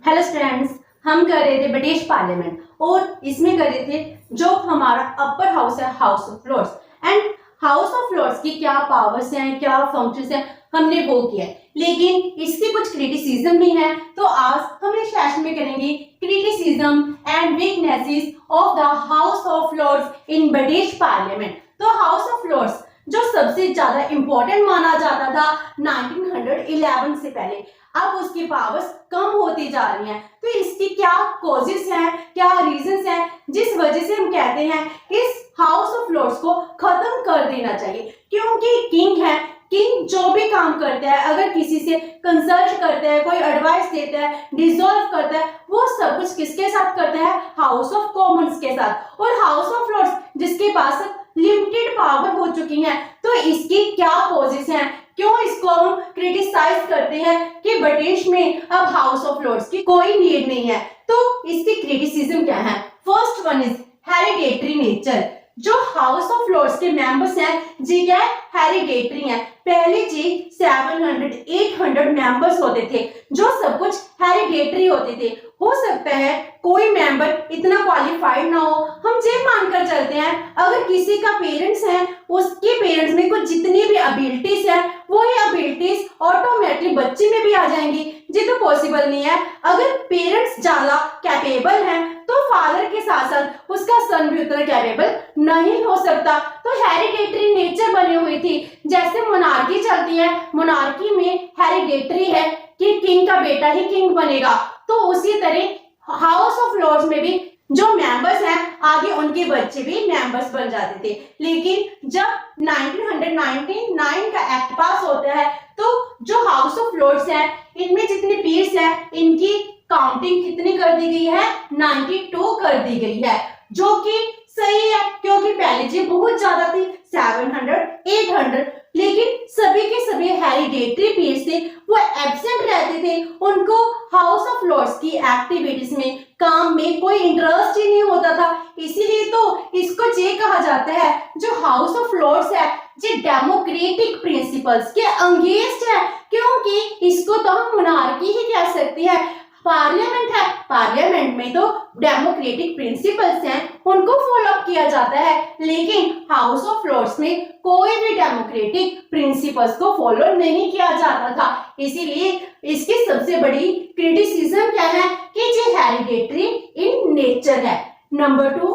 Hello students, हम कर रहे थे ब्रिटिश पार्लियामेंट और इसमें कर रहे थे जो हमारा अपर हाउस है, House of Lords. And House of Lords की क्या पावर्स हैं, क्या फंक्शंस हैं, हमने वो किया है। लेकिन इसकी कुछ क्रिटिसिज्म भी है, तो आज हम इस सेशन में करेंगे criticism and weaknesses of the House of Lords in British Parliament. तो हाउस ऑफ लॉर्ड्स जो सबसे ज्यादा इंपॉर्टेंट माना जाता था 1911 से पहले, अब उसकी पावर्स कम होती जा रही हैं। तो इसकी क्या कॉजेस हैं, क्या रीजंस हैं, जिस वजह से हम कहते हैं इस हाउस ऑफ लॉर्ड्स को खत्म कर देना चाहिए। क्योंकि किंग है, किंग जो भी काम करता है, अगर किसी से कंसल्ट करता है, कोई एडवाइस देता है, डिसॉल्व करता है, वो सब कुछ किसके साथ करता है? हाउस ऑफ कॉमन्स के साथ। और हाउस ऑफ लॉर्ड्स जिसके पास लिमिटेड पावर हो चुकी है, तो इसकी क्या कॉजेस हैं, क्यों इसको हम क्रिटिसाइज करते हैं कि ब्रिटिश में अब हाउस ऑफ लॉर्ड्स की कोई नीड नहीं है। तो इसकी क्रिटिसिज्म क्या है? First one is hereditary nature. जो हाउस ऑफ लॉर्ड्स के मेंबर्स हैं जी क्या है? हेरिडेटरी हैं। पहले जी 700-800 मेंबर्स होते थे, जो सब कुछ हेरिडेटरी होते थे। हो सकता है कोई मेंबर इतना क्वालिफाइड ना हो, हम ये मानकर चलते हैं अगर किसी का पेरेंट्स है, उसके पेरेंट्स में कुछ जितनी भी एबिलिटीज है, वो ही एबिलिटीज ऑटोमेटिकली बच्चे में भी आ जाएंगी। ये तो पॉसिबल नहीं है। अगर पेरेंट्स ज्यादा कैपेबल हैं, तो फादर के साथ साथ उसका सन भी उतना कैपेबल नहीं हो सकता। तो हेरिडेटरी नेचर बनी हुई थी। जैसे मोनार्की चलती है, मोनार्की में हेरिडेटरी है कि किंग का बेटा ही किंग बनेगा, तो उसी तरह हाउस ऑफ लॉर्ड्स में भी जो मेंबर्स हैं, आगे उनके बच्चे भी मेंबर्स बन जाते थे। लेकिन जब 1999 का एक्ट पास होता है, तो जो हाउस ऑफ लॉर्ड्स है, इनमें जितने पीयर्स हैं, इनकी काउंटिंग कितनी कर दी गई है? 92 कर दी गई है, जो कि सही है, क्योंकि पहले जी बहुत ज्यादा थी 700-800। लेकिन सभी के सभी हेरिडेटरी पीयर्स थे, वो एब्सेंट रहते थे, उनको हाउस ऑफ लॉर्ड्स की एक्टिविटीज में, काम में कोई इंटरेस्ट ही नहीं होता था। इसीलिए तो इसको ये कहा जाता है जो हाउस ऑफ लॉर्ड्स है, ये डेमोक्रेटिक प्रिंसिपल्स के अगेंस्ट है, क्योंकि इसको तो हम मोनार्की ही कह सकते हैं। पार्लियामेंट है, पार्लियामेंट में तो डेमोक्रेटिक प्रिंसिपल्स हैं, उनको फॉलो अप किया जाता है। लेकिन हाउस ऑफ लॉर्ड्स में कोई भी डेमोक्रेटिक प्रिंसिपल्स को फॉलो नहीं किया जाता था। इसीलिए इसकी सबसे बड़ी क्रिटिसिज्म क्या है कि ये हेरिडेटरी इन नेचर है। Number 2,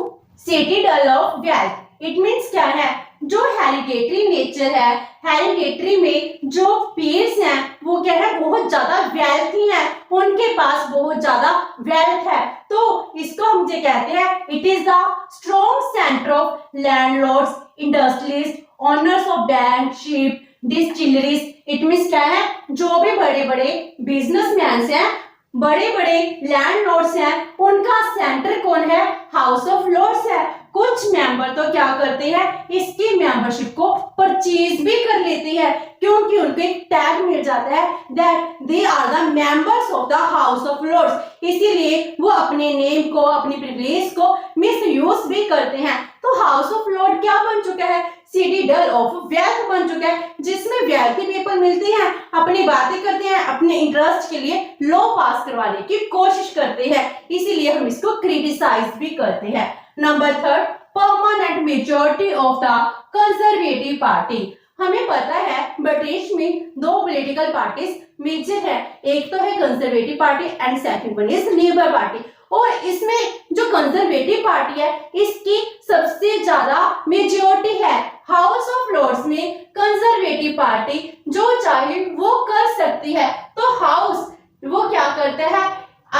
citadel of wealth. It means क्या है? जो हेरिडेटरी नेचर है, हेरिडेटरी में जो पीयर्स हैं, वो क्या है? बहुत ज्यादा वेल्थी हैं, उनके पास बहुत ज्यादा वेल्थ है। तो इसको हम ये कहते हैं it is the strong centre of landlords, industrialist, owners of bank, ship, distilleries. It means क्या है? जो भी बड़े बड़े बिजनेसमैन हैं, बड़े बड़े लैंडलॉर्ड्स हैं, उनका सेंटर कौन है? हाउस ऑफ लॉर्ड्स है। कुछ मेंबर तो क्या करते हैं, इसकी मेंबरशिप को परचेज भी कर लेते हैं, क्योंकि उनको एक टैग मिल जाता है that they are the members of the House of Lords. इसीलिए वो अपने नेम को, अपनी प्रिविलेज को मिसयूज भी करते हैं। तो हाउस ऑफ लॉर्ड क्या बन चुका है? सिटीडल ऑफ वेल्थ बन चुका है, जिसमें वेल्थी पीपल मिलती हैं, अपनी बातें करते हैं, अपने इंटरेस्ट के लिए लॉ पास करवाने की कोशिश करते हैं। इसीलिए हम इसको क्रिटिसाइज भी करते हैं। Number 3, permanent majority of the conservative party. हमें पता है ब्रिटिश में दो पॉलिटिकल पार्टीज मेजर है, एक तो है conservative party and second one is labour party. और इसमें जो कंजर्वेटिव पार्टी है, इसकी सबसे ज्यादा मेजॉरिटी है। हाउस ऑफ लॉर्ड्स में कंजर्वेटिव पार्टी जो चाहे वो कर सकती है। तो हाउस वो क्या करता है?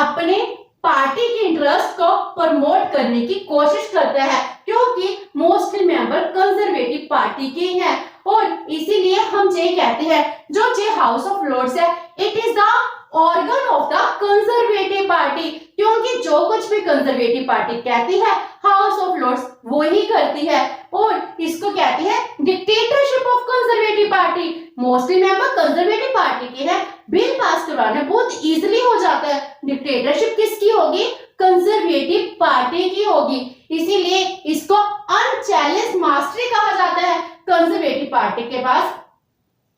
अपने पार्टी के इंटरेस्ट को प्रमोट करने की कोशिश करता है, क्योंकि मोस्टली मेंबर कंजर्वेटिव पार्टी के हैं। और इसीलिए हम ये कहते हैं जो ये हाउस ऑफ लॉर्ड्स है, it is the organ of the conservative party, क्योंकि जो कुछ भी कंजर्वेटिव पार्टी कहती है, हाउस ऑफ लॉर्ड्स वो ही करती है। और इसको कहती है dictatorship of Conservative party. Mostly member conservative party के हैं, बिल पास करवाना बहुत इजीली हो जाता है। डिक्टेटरशिप किसकी होगी? कंजर्वेटिव पार्टी की होगी। इसीलिए इसको अनचैलेंज्ड मास्टरी कहा जाता है कंजर्वेटिव पार्टी के पास।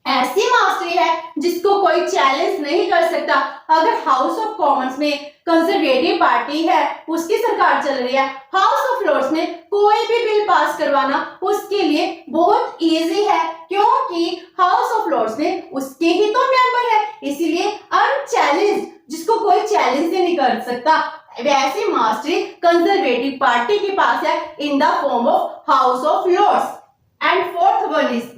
ऐसी मास्टरी है जिसको कोई चैलेंज नहीं कर सकता। अगर हाउस ऑफ कॉमन्स में कंजर्वेटिव पार्टी है, उसकी सरकार चल रही है, हाउस ऑफ लॉर्ड्स में कोई भी बिल पास करवाना उसके लिए बहुत इजी है, क्योंकि हाउस ऑफ लॉर्ड्स में उसके ही तो मेंबर है, इसीलिए अनचैलेंज्ड, जिसको कोई चैलेंज नहीं कर सकता, वैसी मास्टरी कंजर्वेटिव पार्टी के पास है in the form of House of Lords. And fourth one is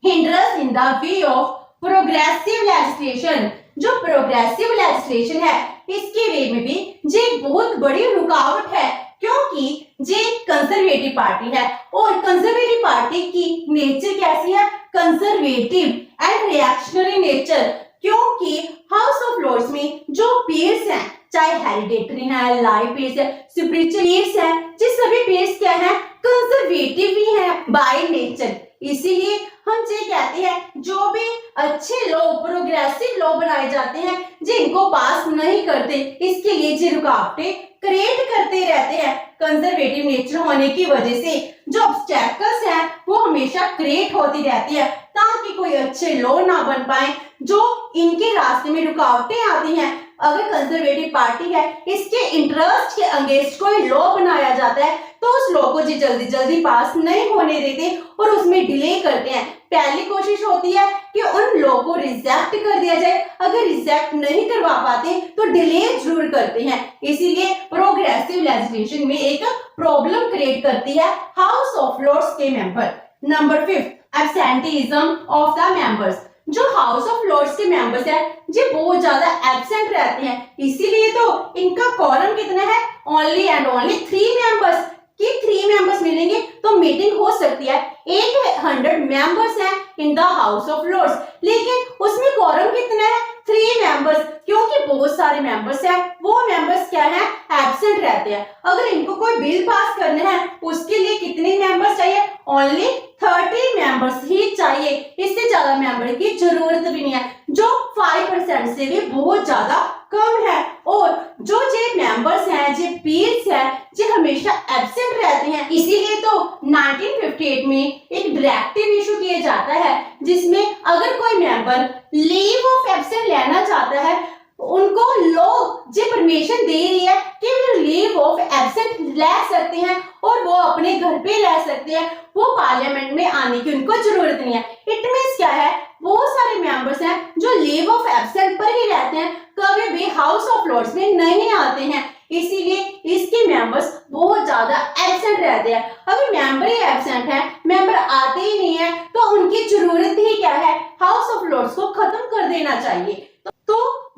hindrance in the way of progressive legislation। जो प्रोग्रेसिव लेजिस्लेशन है इसके वे में भी ये बहुत बड़ी रुकावट है, क्योंकि ये कंजर्वेटिव पार्टी है और कंजर्वेटिव पार्टी की नेचर कैसी है, कंजर्वेटिव एंड रिएक्शनरी नेचर, क्योंकि हाउस ऑफ लॉर्ड्स में जो पीयर्स हैं, चाहे हेरिडेटरी है, लाइफ पीयर्स है, स्पिरिचुअल पीयर्स है, ये सभी पीयर्स क्या है, कंजर्वेटिव भी है बाय नेचर। इसीलिए हम ये कहते हैं जो भी अच्छे लॉ, प्रोग्रेसिव लॉ बनाए जाते हैं जिनको पास नहीं करते, इसके लिए जो रुकावटें क्रिएट करते रहते हैं, कंजर्वेटिव नेचर होने की वजह से जो ऑब्स्टैकल्स हैं वो हमेशा क्रिएट होती रहती है, ताकि कोई अच्छे लॉ ना बन पाए। जो इनके रास्ते में रुकावटें आती हैं, अगर कंजर्वेटिव पार्टी है इसके इंटरेस्ट के अगेंस्ट कोई लॉ बनाया जाता है तो उस लॉ को जी जल्दी जल्दी पास नहीं होने देते और उसमें डिले करते हैं। पहली कोशिश होती है कि उन लॉ को रिजेक्ट कर दिया जाए, अगर रिजेक्ट नहीं करवा पाते तो डिले जरूर करते हैं। इसीलिए प्रोग्रेसिव लेजिस्लेशन में एक प्रॉब्लम क्रिएट करती है हाउस ऑफ लॉर्ड्स के member. Number 5, absenteeism of the members. जो हाउस ऑफ लॉर्ड्स के मेंबर्स है ये बहुत ज्यादा एब्सेंट रहते हैं, इसीलिए तो इनका quorum कितना है, ओनली एंड ओनली 3 मेंबर्स कि 3 मेंबर्स मिलेंगे तो मीटिंग हो सकती है। 800 मेंबर्स हैं in the House of Lords, लेकिन उसमें quorum कितना है, 3 मेंबर्स, क्योंकि बहुत सारे मेंबर्स हैं, वो मेंबर्स क्या है, एब्सेंट रहते हैं। अगर इनको कोई बिल पास करना है उसके लिए कितने मेंबर्स चाहिए, ओनली 30 मेंबर्स ही चाहिए, इससे ज्यादा मेंबर की जरूरत भी नहीं है, जो 5% से भी बहुत ज्यादा कम है। और जो जे मेंबर्स हैं, जे पीयर्स हैं, जे हमेशा एब्सेंट रहते हैं, इसीलिए तो 1958 में एक डायरेक्टिव इशू किया जाता है जिसमें अगर कोई मेंबर लीव ऑफ एब्सेंट लेना चाहता है, उनको लॉ जो परमिशन दे रही है कि वे लीव ऑफ एब्सेंट ले सकते हैं और वो अपने घर पे रह सकते हैं, वो पार्लियामेंट में आने की उनको जरूरत नहीं है। इट मींस क्या है, बहुत सारे मेंबर्स हैं जो लीव ऑफ एब्सेंट पर ही रहते हैं, कभी भी हाउस ऑफ लॉर्ड्स में नहीं आते हैं, इसीलिए इसके मेंबर्स बहुत ज्यादा एब्सेंट रहते हैं। अगर मेंबर ही एब्सेंट है, मेंबर आते ही नहीं है, तो उनकी जरूरत ही क्या है, हाउस ऑफ लॉर्ड्स को खत्म कर देना चाहिए। तो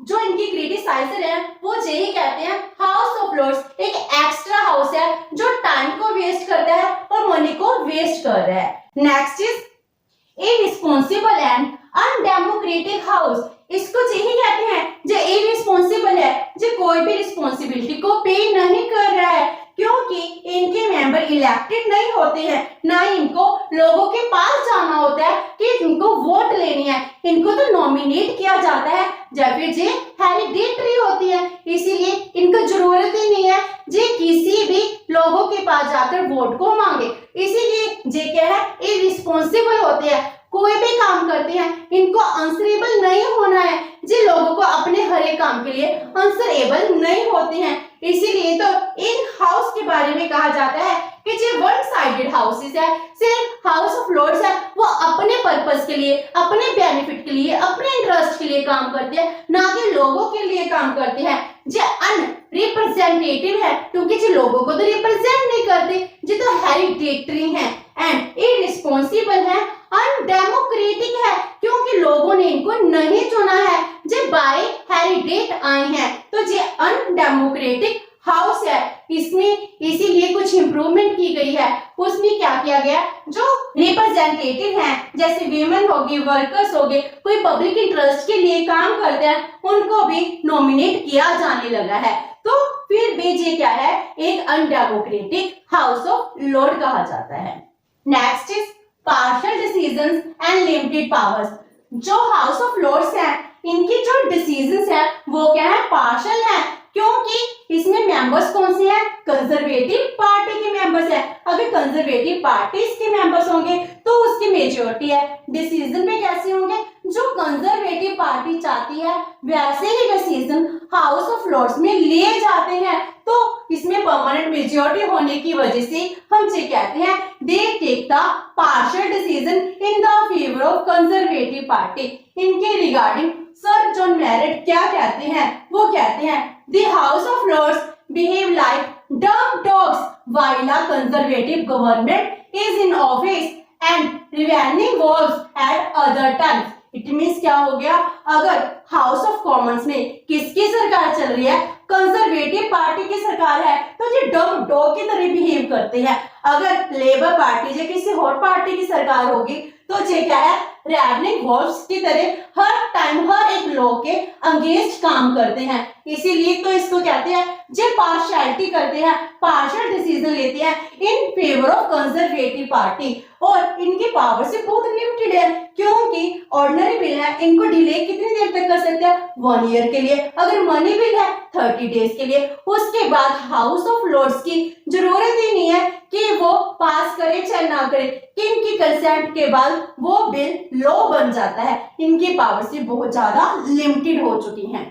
जो इनकी क्रिटिसाइजर है वो यही कहते हैं हाउस ऑफ लॉर्ड्स एक एक्स्ट्रा हाउस है जो टाइम को वेस्ट करता है और मनी को वेस्ट कर रहा है। Next is irresponsible and undemocratic house. इसको यही कहते हैं जो इररिस्पांसिबल है, जो कोई भी रिस्पांसिबिलिटी को पे नहीं कर रहा है, क्योंकि इनके मेंबर इलेक्टेड नहीं होते हैं, ना ही इनको लोगों के पास जाना होता है कि इनको वोट लेनी है, इनको तो नॉमिनेट किया जाता है जब ये हेरिडेटरी होती है, इसीलिए इनको जरूरत ही नहीं है जे किसी भी लोगों के पास जाकर वोट को मांगे, इसीलिए जे क्या है, इररिस्पांसिबल होते हैं, कोई भी काम करते हैं इनको आंसरेबल नहीं होना है, जिन लोगों को अपने हर एक काम के लिए आंसरेबल नहीं होते हैं, इसीलिए तो इन हाउस के बारे में कहा जाता है कि जो वन साइडेड हाउसेस है, सिर्फ हाउस ऑफ लॉर्ड्स है, वो अपने पर्पस के लिए, अपने बेनिफिट के लिए, अपने इंटरेस्ट के लिए काम करते हैं, ना कि लोगों के लिए काम करते हैं। जो अनरिप्रेजेंटेटिव है, क्योंकि जो लोगों को तो रिप्रेजेंट नहीं करते, जो तो हेरिडेटरी है, एंड इररिस्पांसिबल है, अनडेमोक्रेटिक है, क्योंकि लोगों ने इनको नहीं चुना है, जो बाय हेरिडेट आए हैं, तो ये अनडेमोक्रेटिक हाउस है। इसमें इसीलिए कुछ इंप्रूवमेंट की गई है, उसमें क्या किया गया, जो रिप्रेजेंटेटिव हैं, जैसे वीमेन होगी, वर्कर्स होगे, कोई पब्लिक इंटरेस्ट के लिए काम करते हैं, उनको भी नॉमिनेट किया जाने लगा है, तो फिर भी ये क्या है, एक अनडेमोक्रेटिक हाउस ऑफ लॉर्ड कहा जाता है। Next is partial decisions and limited powers. जो हाउस ऑफ लॉर्ड्स हैं, इनकी जो डिसीजंस हैं वो क्या है, पार्शियल है, क्योंकि इसमें मेंबर्स कौन से हैं, कंजर्वेटिव पार्टी के मेंबर्स हैं। अगर कंजर्वेटिव पार्टी के मेंबर्स होंगे तो उसकी मेजॉरिटी है। डिसीजन पे कैसे होंगे, जो कंजर्वेटिव पार्टी चाहती है वैसे ही डिसीजन हाउस ऑफ लॉर्ड्स में लिए जाते हैं। तो इसमें परमानेंट मेजॉरिटी होने की वजह से हम ये कहते हैं they take the partial decision in the favour of Conservative Party. इनके रिगार्डिंग सर जॉन मैरेट क्या कहते हैं, वो कहते हैं the House of Lords behave like dumb dogs while a Conservative government is in office and ravening wolves at other times. It means क्या हो गया, अगर हाउस ऑफ कॉमन्स में किसकी सरकार चल रही है, कंजर्वेटिव पार्टी की सरकार है, तो ये डम डॉग की तरह बिहेव करते हैं। अगर लेबर पार्टी या किसी और पार्टी की सरकार होगी तो ये क्या है, रैवनिंग वॉल्व्स की तरह हर टाइम हर एक लॉ के अगेंस्ट काम करते हैं। इसीलिए तो इसको कहते हैं जो पार्शियलिटी करते हैं, पार्शियल डिसीजन लेते हैं in favour of Conservative party. और इनकी पावर से बहुत लिमिटेड है, क्योंकि ऑर्डिनरी बिल है, इनको डिले कितनी देर तक कर सकते हैं, 1 ईयर के लिए। अगर मनी बिल है 30 डेज के लिए। उसके बाद हाउस ऑफ लॉर्ड्स की जरूरत ही नहीं है कि वो पास करे चाहे ना करे, इनकी कंसेंट के बाद वो बिल लॉ बन जाता है। इनकी पावर से बहुत ज्यादा लिमिटेड हो चुकी है।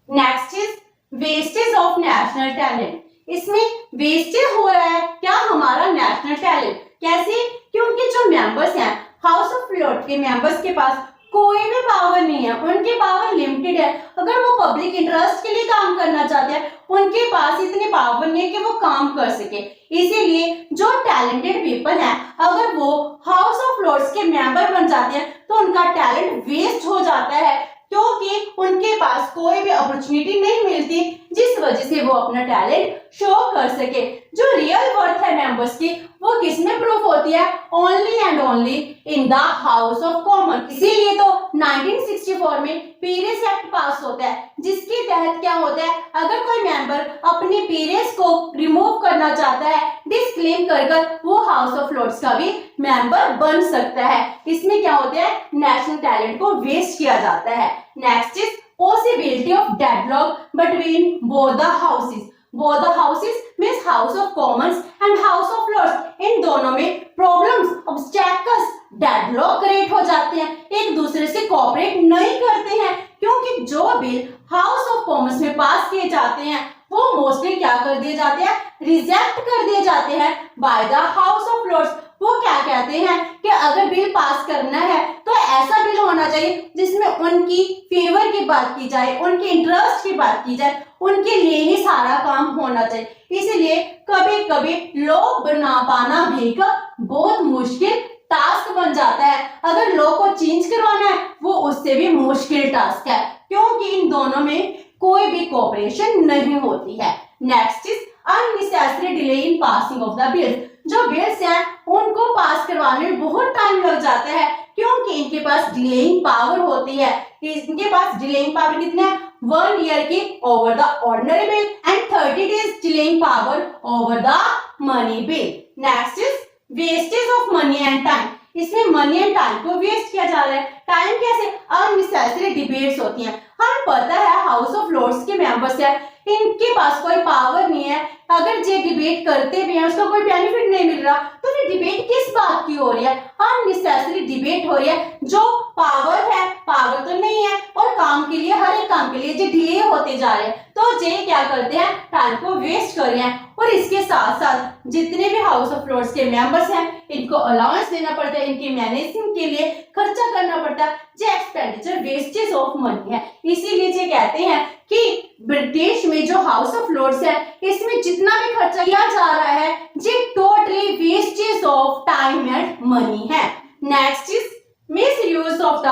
Next is wastage of national talent. इसमें वेस्टेज हो रहा है क्या, हमारा नेशनल टैलेंट। कैसे, क्योंकि जो मेंबर्स हैं हाउस ऑफ लॉर्ड्स के मेंबर्स के पास कोई भी पावर नहीं है, उनकी पावर लिमिटेड है। अगर वो पब्लिक इंटरेस्ट के लिए काम करना चाहते हैं, उनके पास इतनी पावर नहीं है कि वो काम कर सके। इसीलिए जो टैलेंटेड पीपल हैं, अगर वो हाउस ऑफ लॉर्ड्स के मेंबर बन जाते हैं तो उनका टैलेंट वेस्ट हो जाता है, क्योंकि उनके पास कोई भी अपॉर्चुनिटी नहीं मिलती जिस वजह से वो अपना टैलेंट शो कर सके। जो रियल वर्थ है मेंबर्स की, वो किसमें प्रूफ होती है, only and only in the House of common. इसीलिए तो 1964 में पीरियड्स एक्ट पास होता है, जिसके तहत क्या होता है, अगर कोई मेंबर अपने पीरियड्स को रिमूव करना चाहता है, डिस्क्लेम कर वो हाउस ऑफ लॉर्ड्स का भी मेंबर बन सकता है। इसमें क्या होता है, नेशनल टैलेंट को वेस्ट किया जाता है। Next is possibility of deadlock between both the houses. Both the houses means House of Commons and House of Lords. इन दोनों में problems, obstacles, deadlock क्रिएट हो जाते हैं, एक दूसरे से कोऑपरेट नहीं करते हैं, क्योंकि जो बिल हाउस ऑफ कॉमन्स में पास किए जाते हैं वो मोस्टली क्या कर दिए जाते हैं, रिजेक्ट कर दिए जाते हैं by the House of Lords. वो क्या कहते हैं कि अगर बिल पास करना है तो ऐसा बिल होना चाहिए जिसमें उनकी फेवर की बात की जाए, उनके इंटरेस्ट की बात की जाए, उनके लिए ही सारा काम होना चाहिए। इसलिए कभी कभी लॉ बना पाना भी बहुत मुश्किल टास्क बन जाता है। अगर लॉ को चेंज करवाना है वो उससे भी मुश्किल टास्क है, क्योंकि इन दोनों में कोई भी कोऑपरेशन नहीं होती है। Next is unnecessary delay in passing of the bills. जो बिल्स हैं उनको पास करवाने में बहुत टाइम लग जाता है, क्योंकि इनके पास डिलेइंग पावर होती है। इनके पास डिलेइंग पावर कितनी है, 1 ईयर की over the ordinary bill and 30 days delaying power over the money bill. Next is wastage of money and time. इसमें मनी एंड टाइम को वेस्ट किया जा रहा है। टाइम कैसे, अननेसेसरी डिबेट्स होती हैं। हमें पता है हाउस ऑफ लॉर्ड्स के मेंबर्स हैं, इनके पास कोई पावर नहीं है, अगर ये डिबेट करते भी हैं उसका कोई बेनिफिट नहीं मिल रहा, तो फिर डिबेट किस बात की हो रही है, अननेसेसरी डिबेट हो रही है। जो पावर है, पावर तो नहीं है, और काम के लिए, हर एक काम के लिए जो डिले होते जा रहे हैं, तो ये क्या करते हैं, टाइम को वेस्ट कर रहे हैं। और इसके साथ साथ जितने भी हाउस ऑफ लॉर्ड्स के मेंबर्स हैं इनको अलाउंस देना पड़ता है, इनकी मैनेजिंग के लिए खर्चा करना पड़ता है, जो एक्सपेंडिचर वेस्टेज ऑफ मनी है। इसीलिए ये कहते हैं कि ब्रिटिश में जो हाउस ऑफ लॉर्ड्स है इसमें जितना भी खर्चा किया जा रहा है ये totally wastage of time and money है। Next is misuse of the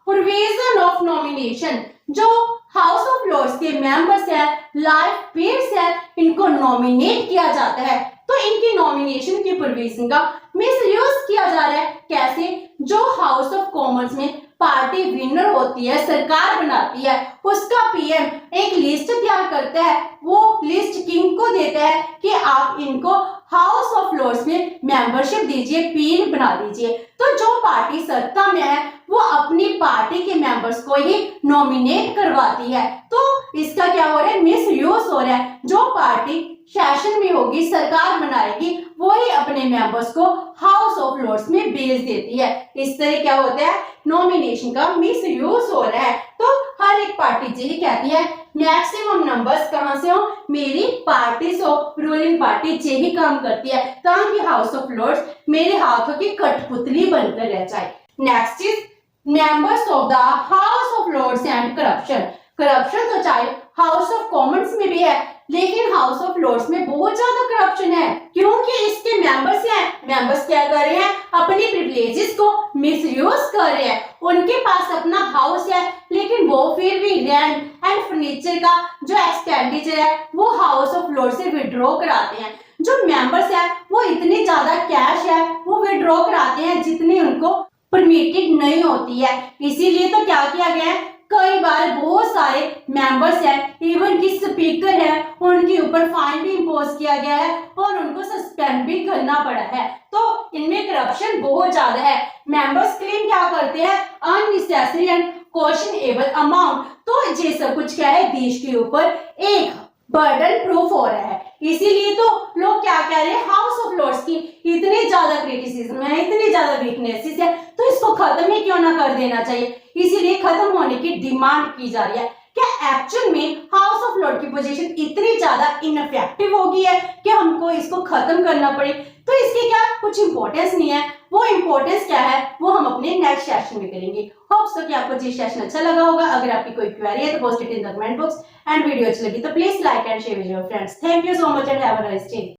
provision of nomination. जो हाउस ऑफ लॉर्ड्स के मेंबर्स है, लाइफ पीरियड्स है, इनको नॉमिनेट किया जाता है, तो इनकी नॉमिनेशन की प्रोविजन का मिसयूज किया जा रहा है। कैसे, जो हाउस ऑफ कॉमन्स में पार्टी विनर होती है, सरकार बनाती है, उसका पीएम एक लिस्ट तैयार करता है, वो लिस्ट किंग को देता है कि आप इनको हाउस ऑफ लॉर्ड्स में मेंबरशिप दीजिए, पीएम बना दीजिए। तो जो पार्टी सत्ता में है वो अपनी पार्टी के मेंबर्स को ही नॉमिनेट करवाती है। तो इसका क्या हो रहा है, मिस यूज हो रहा है। जो पार्टी सेशन में होगी, सरकार बनाएगी, वही अपने मेंबर्स को हाउस ऑफ लॉर्ड्स में भेज देती है। इस तरह क्या होता है, नॉमिनेशन का मिस यूज हो रहा है। तो हर एक पार्टी यही कहती है मैक्सिमम नंबर्स कहां से हो, मेरी पार्टी से, रूलिंग पार्टी यही काम करती है ताकि हाउस ऑफ लॉर्ड्स मेरे हाथों की कठपुतली बनकर रह जाए। Next is members of the House of Lords and corruption. Corruption तो चाहे हाउस ऑफ कॉमन्स में भी है, लेकिन हाउस ऑफ लॉर्ड्स में बहुत ज्यादा करप्शन है, क्योंकि इसके मेंबर्स हैं, मेंबर्स क्या कर रहे हैं, अपनी प्रिविलेजेस को मिसयूज कर रहे हैं। उनके पास अपना हाउस है, लेकिन वो फिर भी रेंट एंड फर्नीचर का जो एक्सपेंडिचर है वो हाउस ऑफ लॉर्ड्स से विड्रॉ कराते हैं। जो मेंबर्स है वो इतनी ज्यादा कैश है वो विड्रॉ कराते हैं जितनी उनको परमिटेड नहीं होती है। इसीलिए तो क्या किया गया है, कई बार बहुत सारे मेंबर्स हैं, इवन की स्पीकर है, उनके ऊपर फाइन भी इम्पोज किया गया है और उनको सस्पेंड भी करना पड़ा है। तो इनमें करप्शन बहुत ज्यादा है। मेंबर्स क्लेम क्या करते हैं, अननेसेसरी एंड क्वेश्चनेबल अमाउंट। तो ये सब कुछ क्या है, देश के ऊपर एक बर्डन प्रूफ हो रहा है। इसीलिए तो लोग क्या कह रहे हैं, हाउस ऑफ लॉर्ड्स की इतनी ज्यादा क्रिटिसिज्म है, इतनी ज्यादा वीकनेसेस है, तो इसको खत्म ही क्यों ना कर देना चाहिए। इसीलिए खत्म होने की डिमांड की जा रही है। क्या एक्चुअल में हाउस ऑफ लॉर्ड की पोजीशन इतनी ज्यादा इनफेक्टिव हो गई है कि हमको इसको खत्म करना पड़े? तो इसकी क्या कुछ इंपॉर्टेंस नहीं है। वो इंपॉर्टेंस क्या है वो हम अपने नेक्स्ट सेशन में करेंगे। होप सो कि आपको ये सेशन अच्छा लगा होगा। अगर आपकी कोई क्वेरी है तो post it in the comment box, and video अच्छी लगी तो please like and share with your friends. Thank you so much and have a nice day.